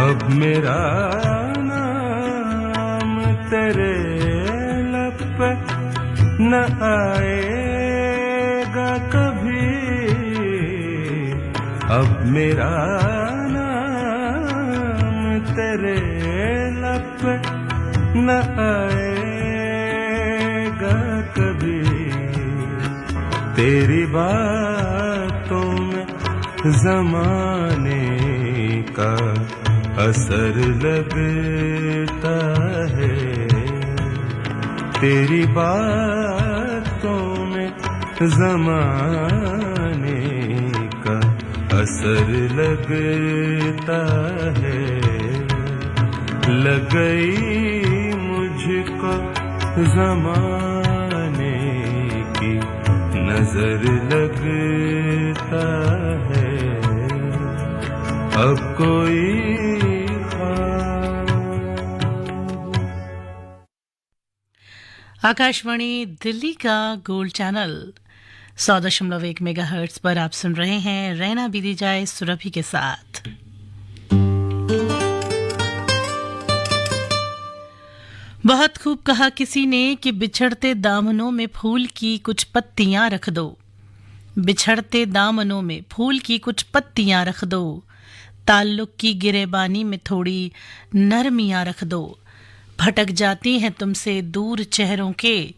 अब मेरा नाम तेरे लब पे न आएगा कभी, अब मेरा नाम तेरे लब पे न आएगा कभी। तेरी बातों में ज़माने का असर लगता है, तेरी बातों में ज़माने का असर लगता है। लग गई मुझको ज़माने की नजर लगता है। अब कोई आकाशवाणी दिल्ली का गोल्ड चैनल 100.1 मेगाहर्ट्ज पर आप सुन रहे हैं रहना बीती जाए सुरभि के साथ। बहुत खूब कहा किसी ने कि बिछड़ते दामनों में फूल की कुछ पत्तियां रख दो, बिछड़ते दामनों में फूल की कुछ पत्तियां रख दो, ताल्लुक की गिरेबानी में थोड़ी नरमियां रख दो। भटक जाती हैं तुमसे दूर चेहरों के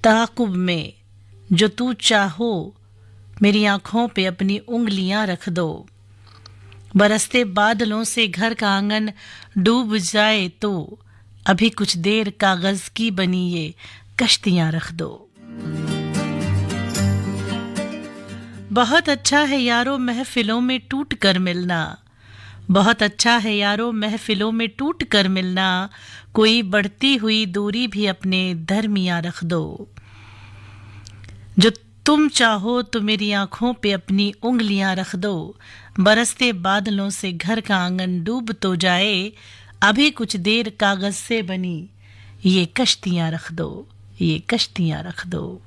ताक़ुब में, जो तू चाहो मेरी आंखों पे अपनी उंगलियां रख दो। बरसते बादलों से घर का आंगन डूब जाए तो अभी कुछ देर कागज की बनी ये कश्तियां रख दो। बहुत अच्छा है यारो महफिलों में टूट कर मिलना, बहुत अच्छा है यारो महफिलों में टूट कर मिलना, कोई बढ़ती हुई दूरी भी अपने दरमियां रख दो। जो तुम चाहो तो मेरी आंखों पे अपनी उंगलियां रख दो। बरसते बादलों से घर का आंगन डूब तो जाए, अभी कुछ देर कागज से बनी ये कश्तियां रख दो, ये कश्तियां रख दो।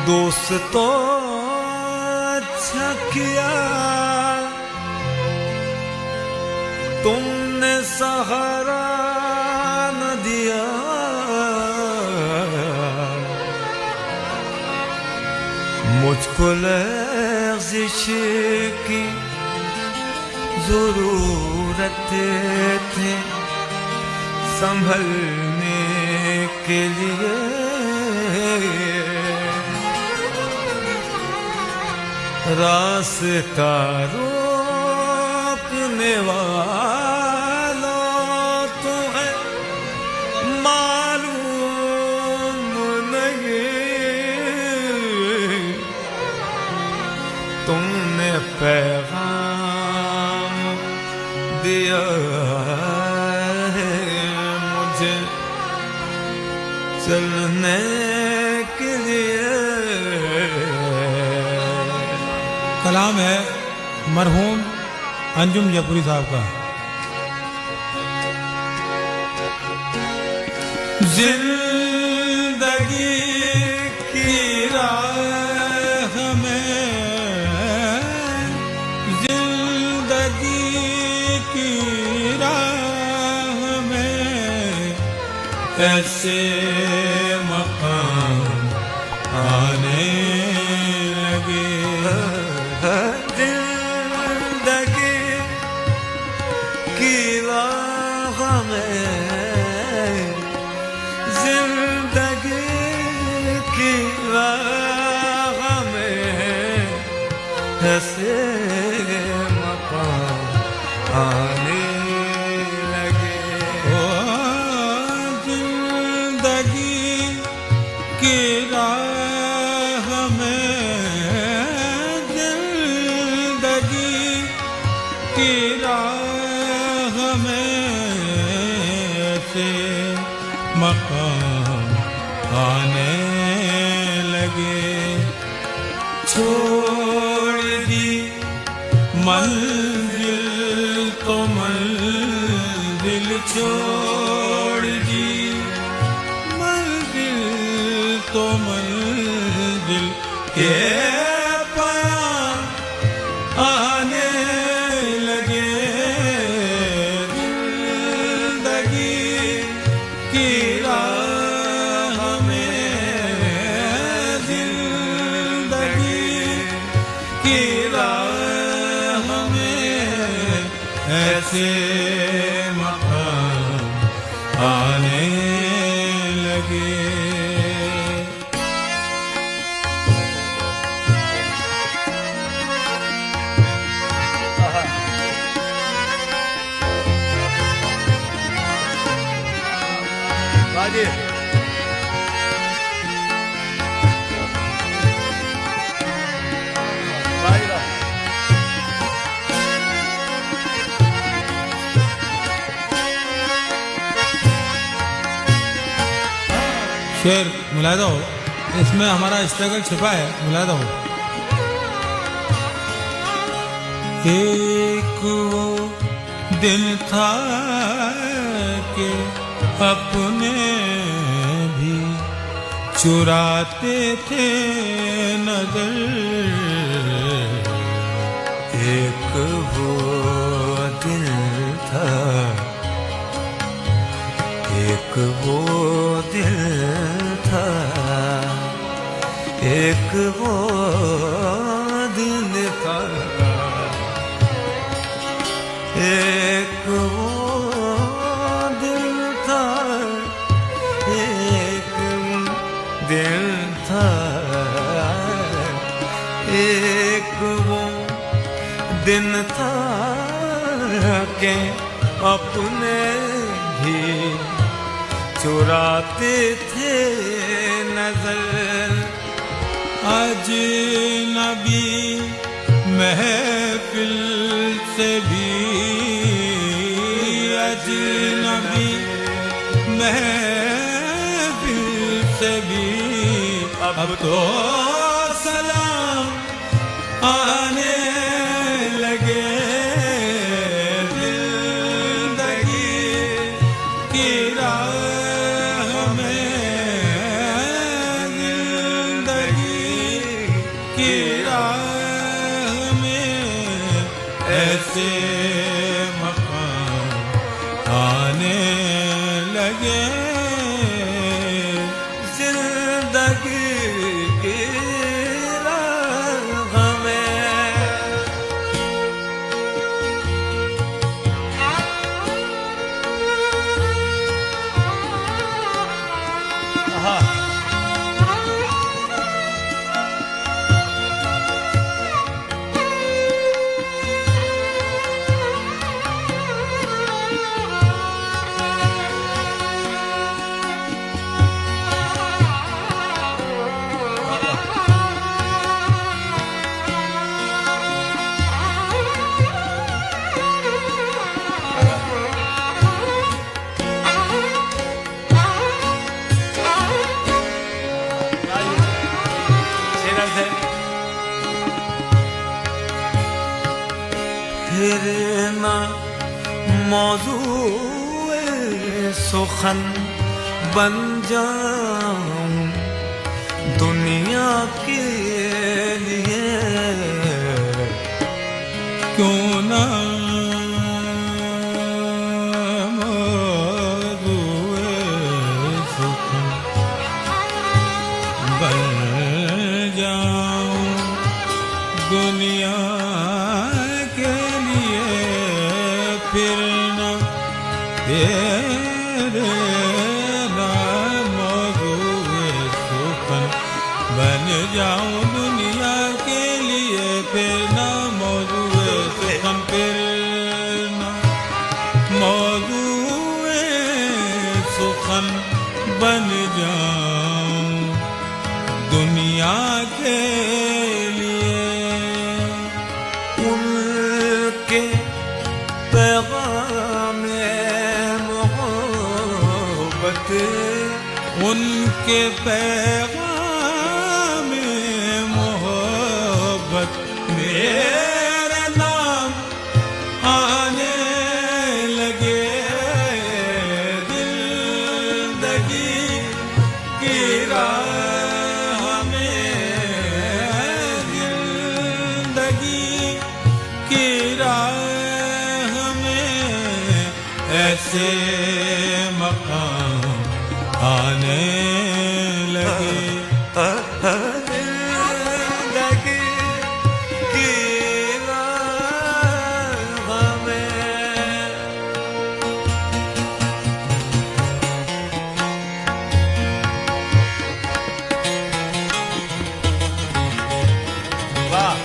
दोस्तों अच्छा किया तुमने सहारा न दिया, मुझको लर्जिश की जरूरत थी संभलने के लिए, रास्ता रोकने वालों तुम्हें मालूम नहीं, तुमने पैगाम दिया है मुझे चलने के लिए। कलाम है मरहूम अंजुम जयपुरी साहब का। जिंदगी की राह में, जिंदगी की राह में ऐसे मकाम आने लगे, राह में ऐसे मकाम आने लगे। ओ जिंदगी की राह में, जिंदगी की राह में से मकाम आने लगे। छोड़ दी मंजिल तो मंजिल छोड़ दी, मंजिल तो मंजिल के पास आने लगे। जिंदगी की राह में, जिंदगी की राह में ऐसे मकाम आने लगे। बाजी शेर मुलायदा हो, इसमें हमारा स्ट्रगल छिपा है, मुलायदा हो। एक वो दिन था कि अपने भी चुराते थे नजर। एक वो दिल था, एक वो दिल था, एक वो दिल था, एक वो दिल था, एक दिल था, एक वो दिन था के अपने भी चुराते थे नजर। अजनबी महफिल से भी, अजनबी महफिल से भी अब तो सलाम आने लगे। जिंदगी की राह में, जिंदगी की राह में ऐसे मकाम आने लगे। जिंदगी की राह में फिर ना मौजूए सुखन बन जाऊं दुनिया के लिए। क्यों ना मौजूए सुखन बन जाऊं दुनिया के लिए। फिर ना तेरे नाम मौजूए सुखन बन जाऊं दुनिया के लिए फिर ना मौजूए सुखन फिर ना मौजूए सुखन बन जाऊं दुनिया के लिए उनके पैगाम मोहब्बत उनके पैगाम मोहब्बत मेरे नाम आने लगे जिंदगी की राह में जिंदगी की राह में ऐसे मकाम आने लगे जिंदगी की राह में वाह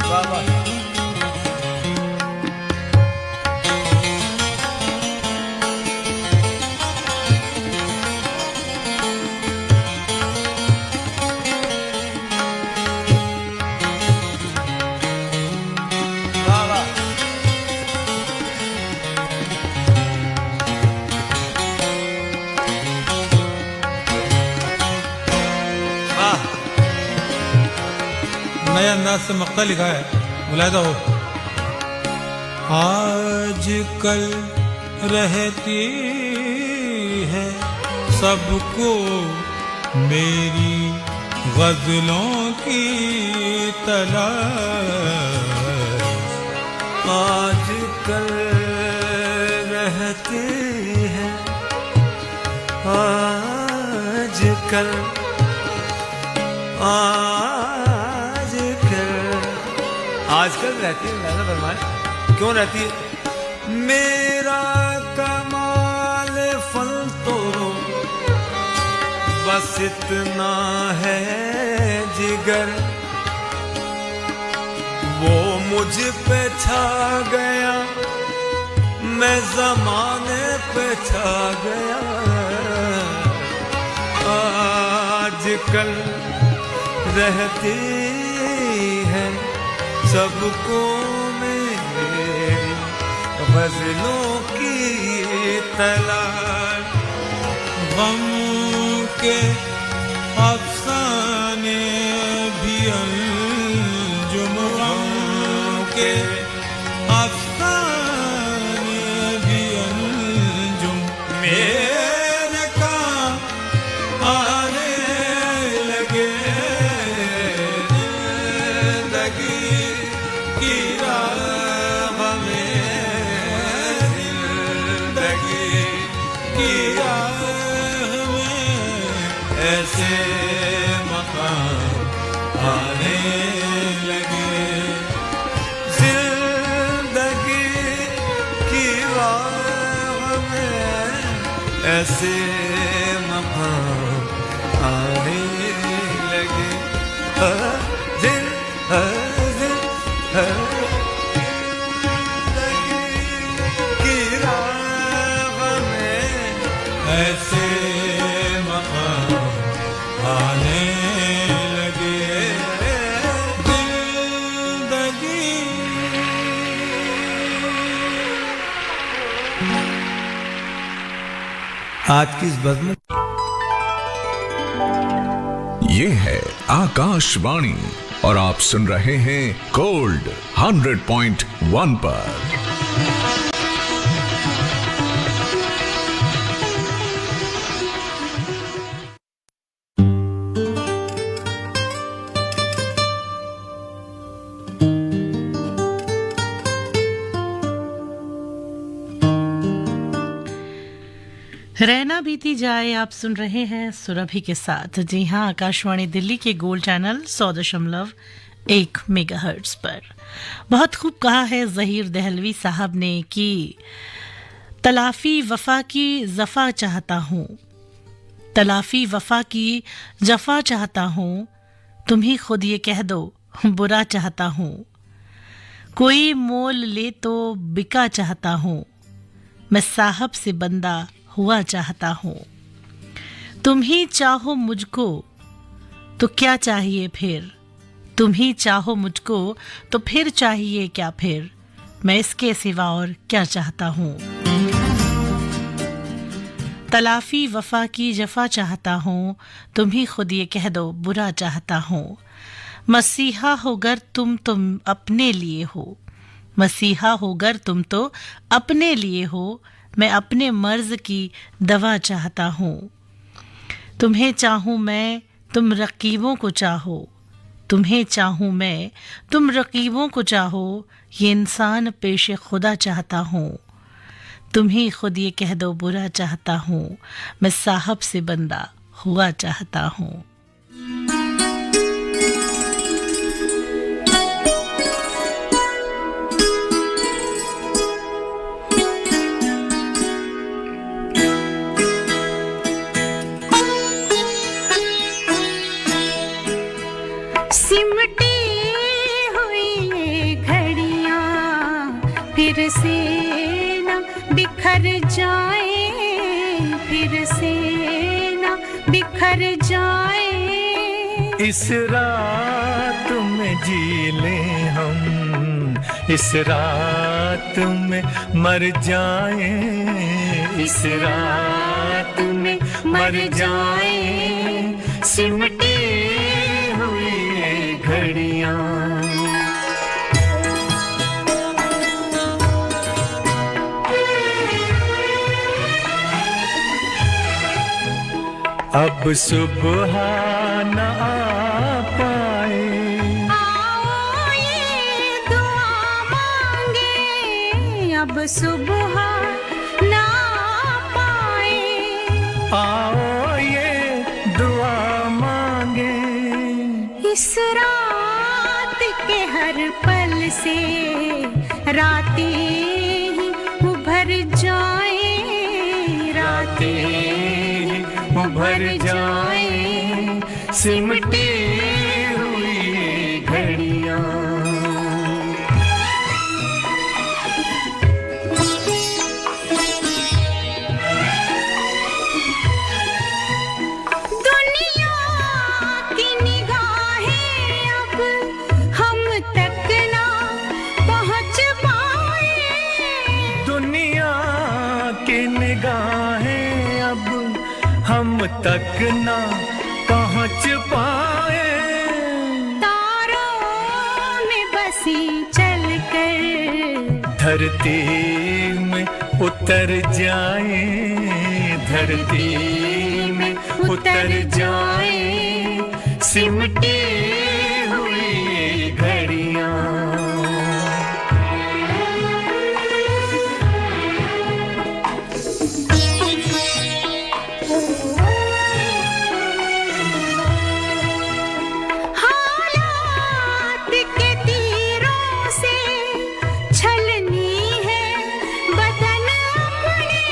वाह वाह वाह वाह वाह नए अंदाज से मक्ता लिखा है मुलायदा हो आजकल रहती है सबको मेरी गजलों की तलाश आजकल रहती है आजकल आजकल रहती है नाज़ा फरमाए क्यों रहती है मेरा कमाल फल तो बस इतना है जिगर वो मुझ पे छा गया मैं ज़माने पे छा गया आजकल रहती है सबको मेरी गज़लों की तलाश गम के अफसाने भी अंजुम गम के अफसाने भी अंजुम मेरे काम आने लगे जिंदगी की राह में जिंदगी की राह में ऐसे मकाम आने लगे जिंदगी की राह में ऐसे मकाम आने लगे जिंदगी की राह में ऐसे मकाम आने लगे जिंदगी आज की इस बज़्म ये है आकाशवाणी और आप सुन रहे हैं गोल्ड 100.1 पर। रहना बीती जाए आप सुन रहे हैं सुरभि के साथ। जी हाँ, आकाशवाणी दिल्ली के गोल्ड चैनल 100.1 1 मेगाहर्ट्ज पर। बहुत खूब कहा है ज़हीर दहलवी साहब ने कि तलाफी वफा की जफ़ा चाहता हूँ, तलाफी वफा की जफ़ा चाहता हूँ, तुम ही खुद ये कह दो बुरा चाहता हूँ। कोई मोल ले तो बिका चाहता हूँ, मैं साहब से बंदा हुआ चाहता हूँ। तुम ही चाहो मुझको तो क्या चाहिए फिर, तुम ही चाहो मुझको तो फिर चाहिए क्या फिर, मैं इसके सिवा और क्या चाहता हूँ। तलाफी वफा की जफ़ा चाहता हूँ, तुम ही खुद ये कह दो बुरा चाहता हूँ। मसीहा होगर तुम अपने लिए हो, मसीहा होगर तुम तो अपने लिए हो, मैं अपने मर्ज की दवा चाहता हूँ। तुम्हें चाहूँ मैं, तुम रकीबों को चाहो, तुम्हें चाहूँ मैं, तुम रकीबों को चाहो, ये इंसान पेश खुदा चाहता हूँ। तुम ही खुद ये कह दो बुरा चाहता हूँ, मैं साहब से बंदा हुआ चाहता हूँ। सिमटी हुई ये घड़ियां फिर से न बिखर जाए, फिर से न बिखर जाए। इस रात में जी लें हम, इस रात में मर जाए, इस रात में मर जाए। सिमटी हुई ये घड़ियां अब सुबह न आ पाए, आओ ये दुआ मांगे, अब सुबह ना पाए। आओ ये दुआ मांगे। इस रात के हर पल से रातें ही उभर जाए, रातें उभर जाए। सिमटी हुई ये घड़ियां दुनिया की निगाहें अब हम तक ना पहुंच पाए, दुनिया की निगाहें अब हम तक ना पहुंच पाए। तारों में बसी चलकर धरती में उतर जाए, धरती में उतर जाए। सिमटी हुई ये घड़ियां हालात के तीरों से छलनी है बदन अपने,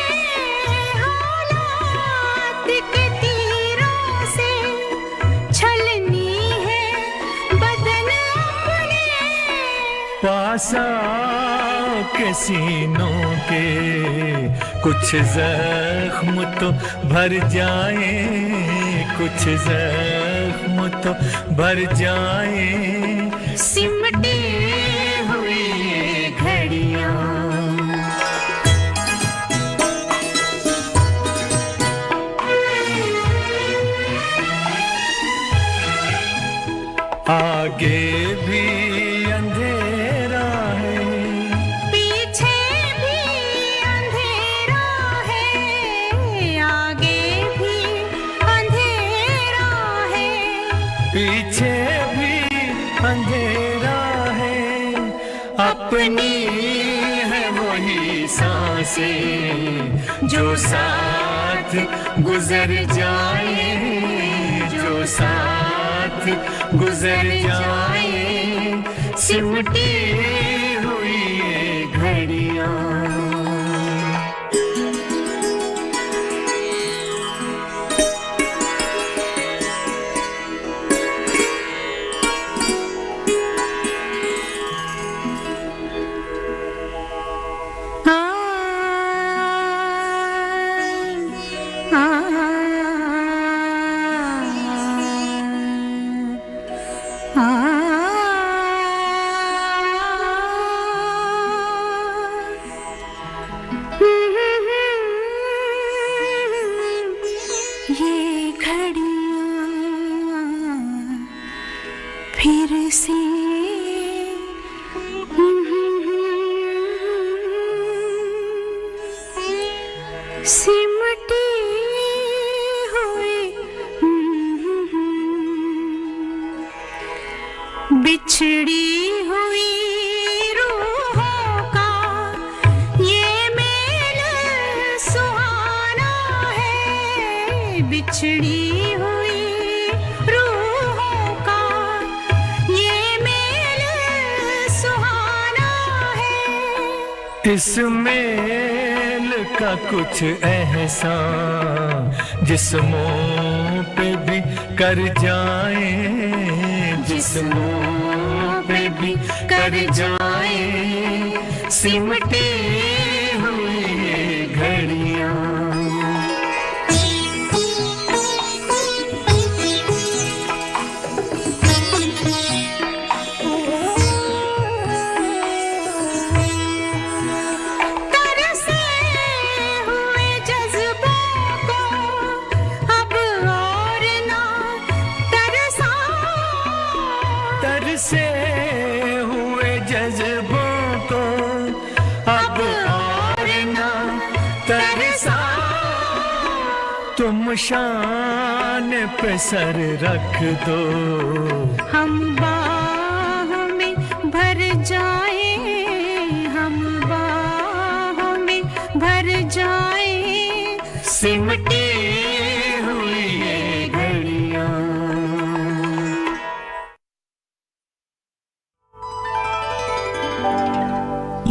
हालात के तीरों से छलनी है बदन अपने। पास आओ के सीनों के कुछ जख्म तो भर जाए, कुछ जख्म तो भर जाए। सिमटी हुई ये घड़ियां आगे भी अंधेरा है, पीछे भी अंधेरा है, आगे भी अंधेरा है। पीछे भी अंधेरा है। अपनी है वही सांसें जो साथ गुजर जाए, जो साथ गुजर जाए। सिमटी हुई ये घड़ियां ये घड़ियां फिर से सिमटी हुई बिछड़ी हुई रूहों का ये मेल सुहाना है बिछड़ी हुई रूहों का ये मेल सुहाना है इस मेल का कुछ एहसान जिस्मों पे भी कर जाए जिस्मों पे भी कर जाए सिमटे हुई ये घड़ियां तरसे हुए जज्बों को अब और ना तरसा तरसे हुए जज्बों को अब और ना तरसा तुम शान पे सर रख दो हम बाहों में भर जाए हम बाहों में भर जाए सिमटी हुई ये घड़ियां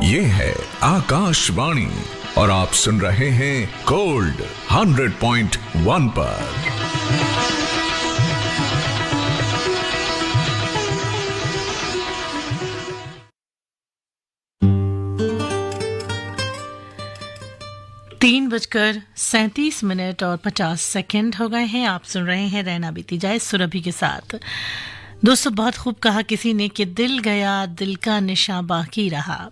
ये है आकाशवाणी और आप सुन रहे हैं गोल्ड 100.1 पर। तीन बजकर 37 और 50 सेकंड हो गए हैं। आप सुन रहे हैं रहना बीती जाए सुरभि के साथ। दोस्तों, बहुत खूब कहा किसी ने कि दिल गया दिल का निशान बाकी रहा,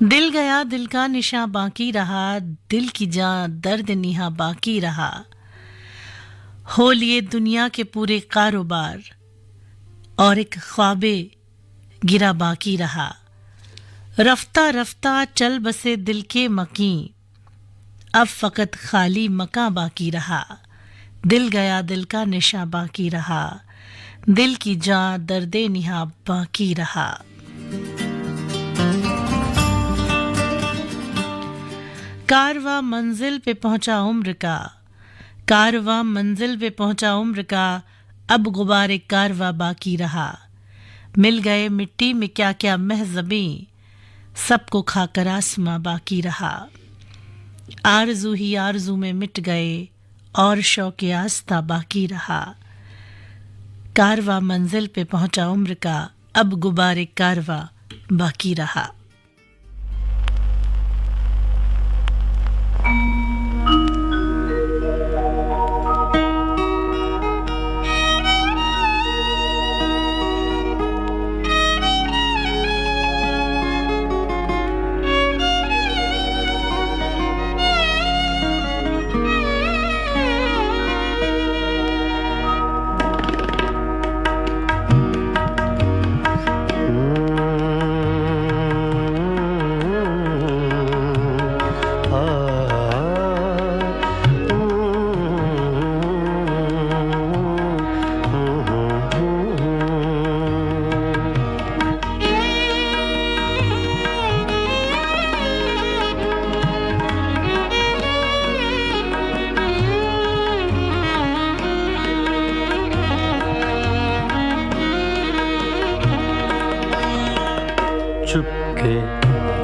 दिल गया दिल का निशान बाकी रहा, दिल की जान दर्द निहा बाकी रहा, हो लिए दुनिया के पूरे कारोबार और एक ख्वाबे गिरा बाकी रहा, रफ्ता रफ्ता चल बसे दिल के मकी, अब फकत खाली मका बाकी रहा, दिल गया दिल का निशा बाकी रहा, दिल की जान दर्दे निहा बाकी रहा। कारवा मंजिल पे पहुंचा उम्र का, कारवा मंजिल पे पहुंचा उम्र का, अब गुबारे कारवा बाकी रहा, मिल गए मिट्टी में क्या क्या महज़बी, सबको खाकर आसमां बाकी रहा, आरज़ू ही आरज़ू में मिट गए और शौक़ आस्था बाकी रहा, कारवा मंजिल पे पहुंचा उम्र का, अब गुबारे कारवा बाकी रहा।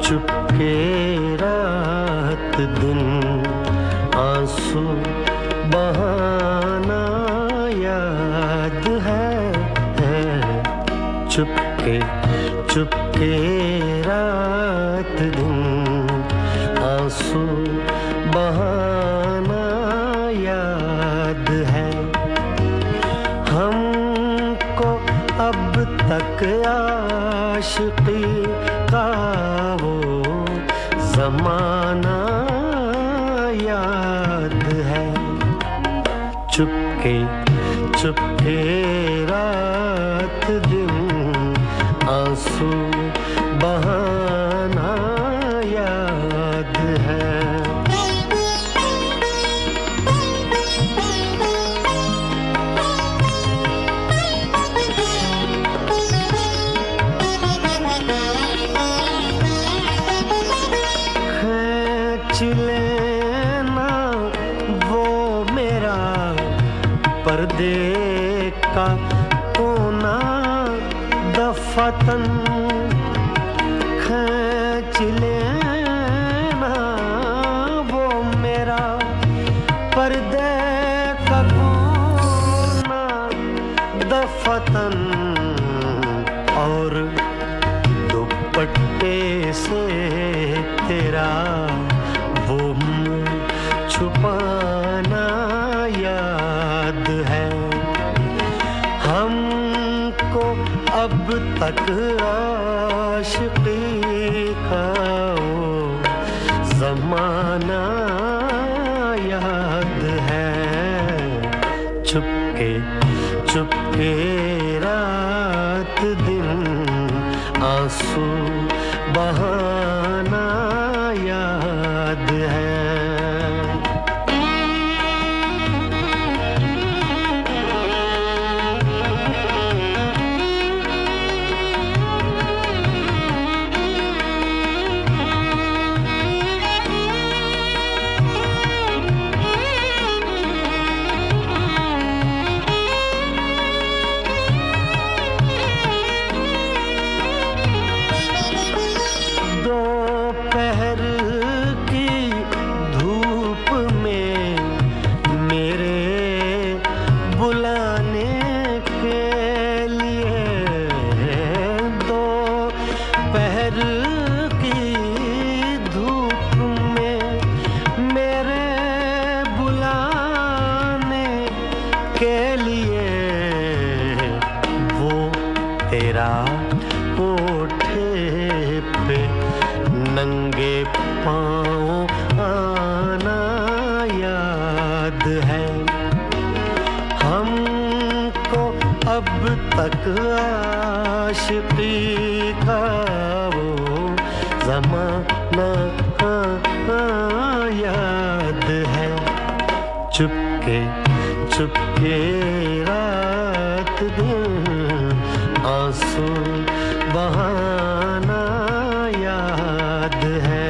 चुपके रात दिन आंसू बहाना याद है चुपके चुपके रात दिन आंसू बहाना याद है हमको अब तक आशिकी का वो ज़माना याद है चुपके चुपके रात दिन आंसू बहाना याद है खींच लेना वो मेरा पर्दे का कोना दफतन खींच लेना वो मेरा पर्दे का कोना दफतन और दुपट्टे से तेरा वो मुंह छुपाना याद है हमको अब तक आशिकी का वो ज़माना याद है चुपके चुपके रात दिन आंसू बहाना याद है दोपहर की धूप में मेरे बुलाने के लिए दोपहर की धूप में मेरे बुलाने के लिए वो तेरा कोठे पे नंगे पाँव आना याद है हमको अब तक आशिकी का वो ज़माना याद है चुपके चुपके रात दिन आंसू बहाना याद है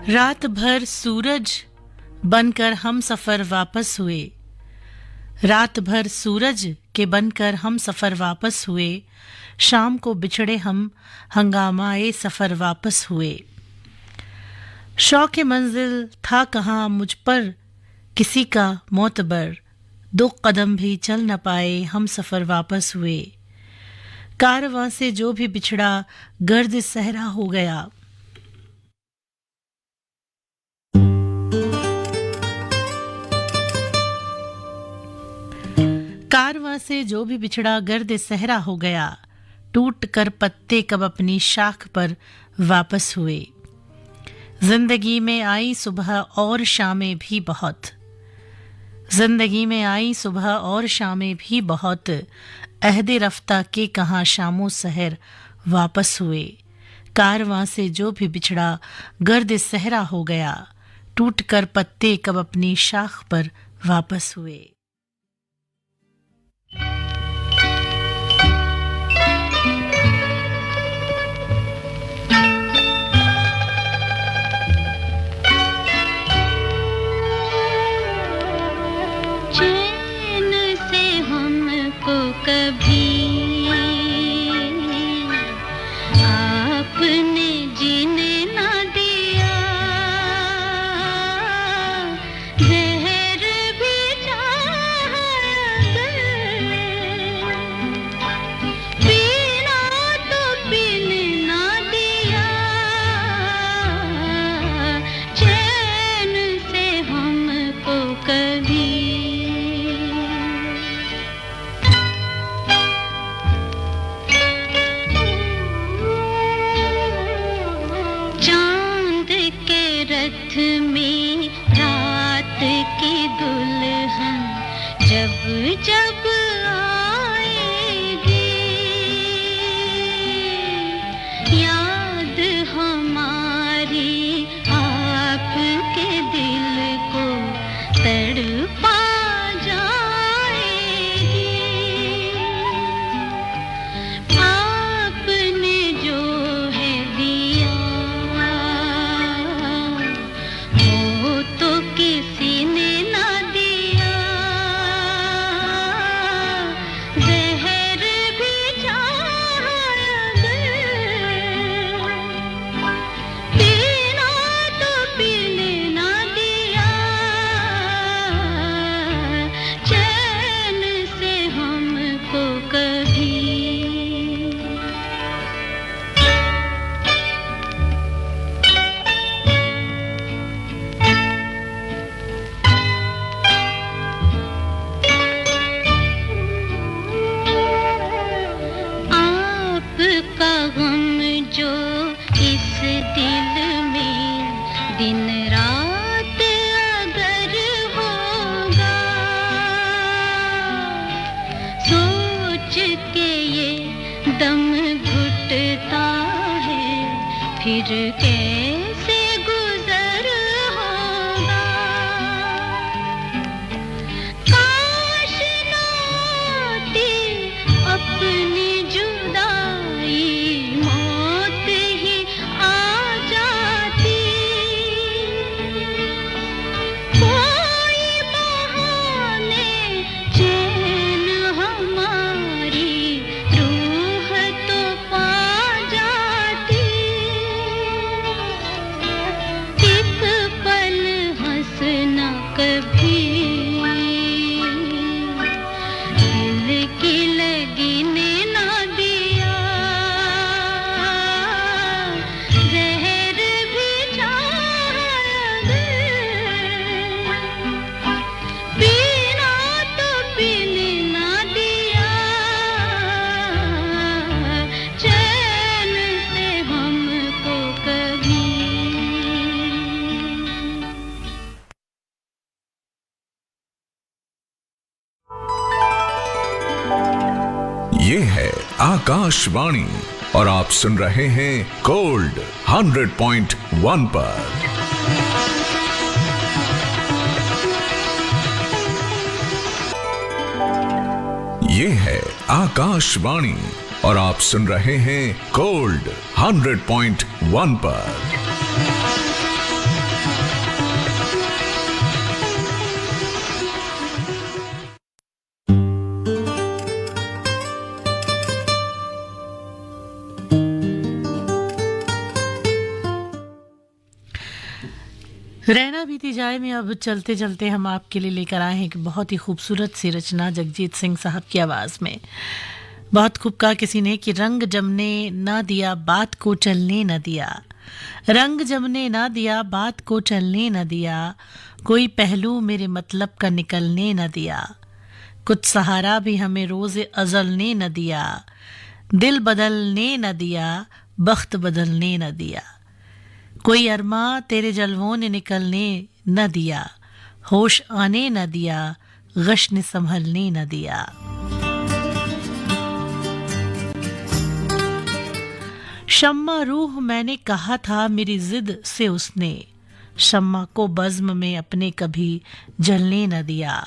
रात भर सूरज बनकर हम सफर वापस हुए रात भर सूरज के बनकर हम सफर वापस हुए शाम को बिछड़े हम हंगामाए सफर वापस हुए शौक़ मंजिल था कहाँ मुझ पर किसी का मोतबर 2 कदम भी चल न पाए हम सफर वापस हुए कारवां से जो भी बिछड़ा गर्द सहरा हो गया कारवां से जो भी बिछड़ा गर्द सहरा हो गया टूट कर पत्ते कब अपनी शाख पर वापस हुए जिंदगी में आई सुबह और शामें भी बहुत जिंदगी में आई सुबह और शामें भी बहुत अहदे रफ्ता के कहाँ शामो सहर वापस हुए कारवां से जो भी बिछड़ा गर्द सहरा हो गया टूट कर पत्ते कब अपनी शाख पर वापस हुए कभी आपने जीने ना दिया, जहर भी चाहा पीना तो पीने ना दिया, चैन से हमको कभी। चांद के रथ में रात की दुल्हन जब जब आएगी, याद हमारी आपके दिल को तड़पा जाएगी। आपने जो है दिया वो तो किसी ने ना दिया, जहर भी चाहा पीना तो पीने ना दिया, चैन से हमको कभी। आपका गम जो इस दिल में दिन रात अगर होगा, सोच के ये दम घुटता है, फिर कैसे गुजर होगा। काश ना आती अपनी जुदाई, मौत ही आ जाती, कोई बहाने चैन हमारी रूह तो पा जाती, एक पल हंसना कभी, दिल की लगने ना दिया, जहर भी चाहा पीना तो पीने ना दिया, चैन से हमको कभी। ये है आकाशवाणी और आप सुन रहे हैं गोल्ड 100.1 पर। ये है आकाशवाणी और आप सुन रहे हैं गोल्ड 100.1 पर। रहना बीती जाए में अब चलते चलते हम आपके लिए लेकर आए हैं एक बहुत ही खूबसूरत सी रचना जगजीत सिंह साहब की आवाज़ में। बहुत खूब कहा किसी ने कि रंग जमने ना दिया बात को चलने न दिया, रंग जमने ना दिया बात को चलने न दिया, कोई पहलू मेरे मतलब का निकलने न दिया, कुछ सहारा भी हमें रोज़ अजलने न दिया, दिल बदलने न दिया बख्त बदलने न दिया, कोई अरमा तेरे जलवों ने निकलने न दिया, होश आने न दिया गश ने संभलने न दिया। शम्मा रूह मैंने कहा था मेरी जिद से उसने, शम्मा को बज़्म में अपने कभी जलने न दिया,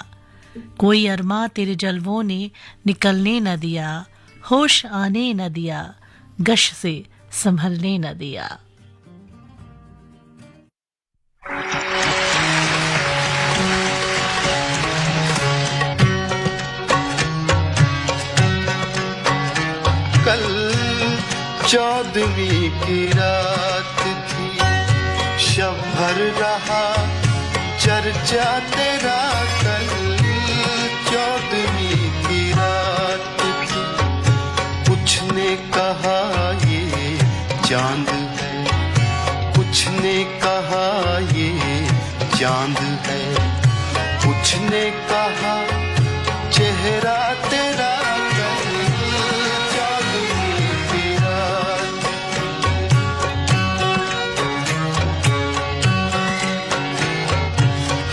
कोई अरमा तेरे जलवों ने निकलने न दिया, होश आने न दिया गश से संभलने न दिया। कल 14वीं की रात थी, शब भर रहा चर्चा तेरा, कल 14वीं की रात थी। कुछ ने कहा ये चांद है, कुछ ने कहा ये चांद है, कुछ ने कहा चेहरा तेरा, कल 14वीं की रात।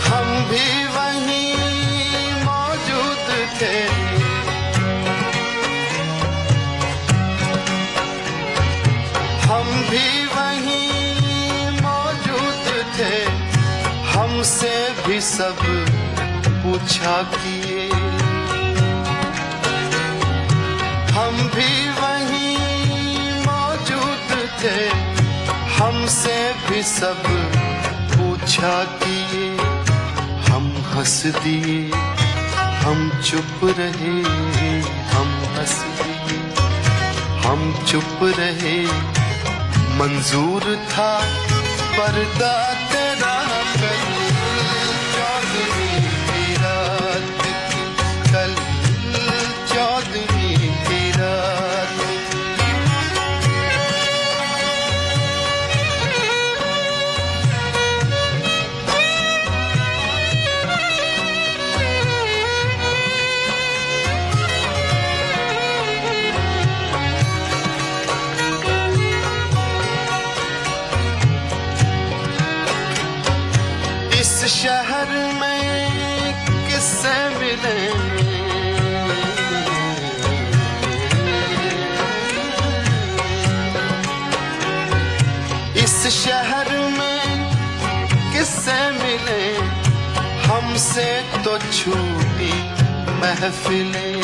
हम भी वहीं मौजूद थे, हम भी वहीं मौजूद थे, हमसे भी सब पूछा किए, हम भी वहीं मौजूद थे, हमसे भी सब पूछा किए। हम हंस दिए, हम चुप रहे, हम हंस दिए, हम चुप रहे, मंजूर था पर्दा तेरा, कल 14वीं की रात थी, कल 14वीं की रात थी। इस शहर में किससे मिले, इस शहर में किससे मिले, हमसे तो छूटी महफिलें।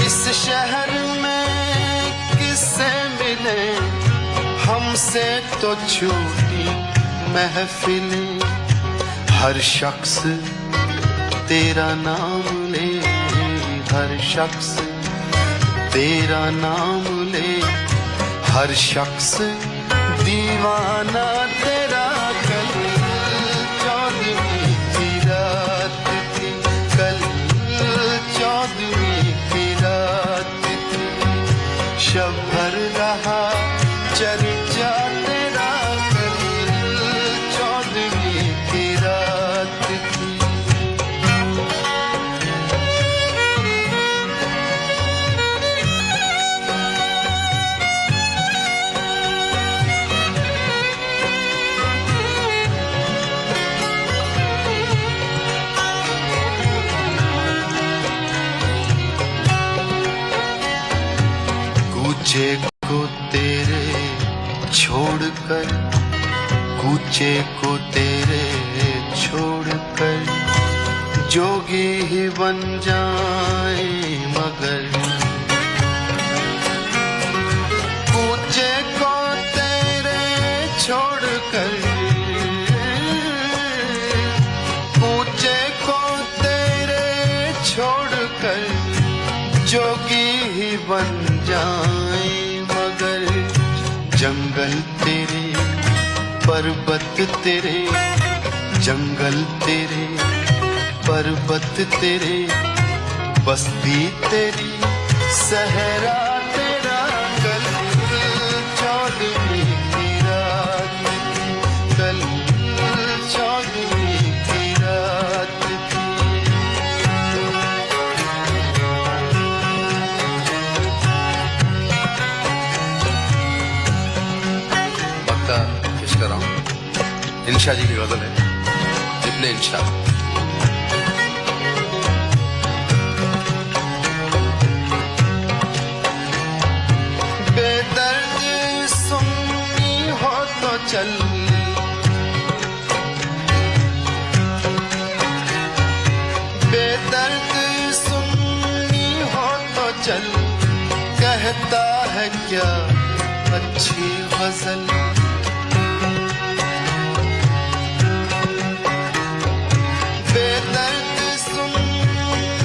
इस शहर में किससे मिले, हमसे तो छूटी महफिलें। हर शख्स तेरा नाम ले, हर शख्स तेरा नाम ले, हर शख्स दीवाना तेरा, कल 14वीं की रात थी, कल 14वीं की रात थी। शब भर रहा चर्चा तेरा, कल 14वीं की रात थी। कूचे को तेरे छोड़कर, कूचे को तेरे छोड़कर, जोगी ही बन जाए मगर। कूचे को तेरे छोड़कर, कूचे को तेरे छोड़कर, जोगी ही बन जाए मगर। जंगल तेरे, पर्वत तेरे, जंगल तेरे, पर्वत तेरे, बस्ती तेरी, सहरा तेरा, कल 14वीं की रात थी, कल 14वीं की रात थी। पेश कर रहा हूँ, इंशा जी की गजल है, इब्ने इंशा। बेदर्द सुन्नी हो तो चल, बेदर्द सुन्नी हो तो चल, कहता है क्या अच्छी गजल।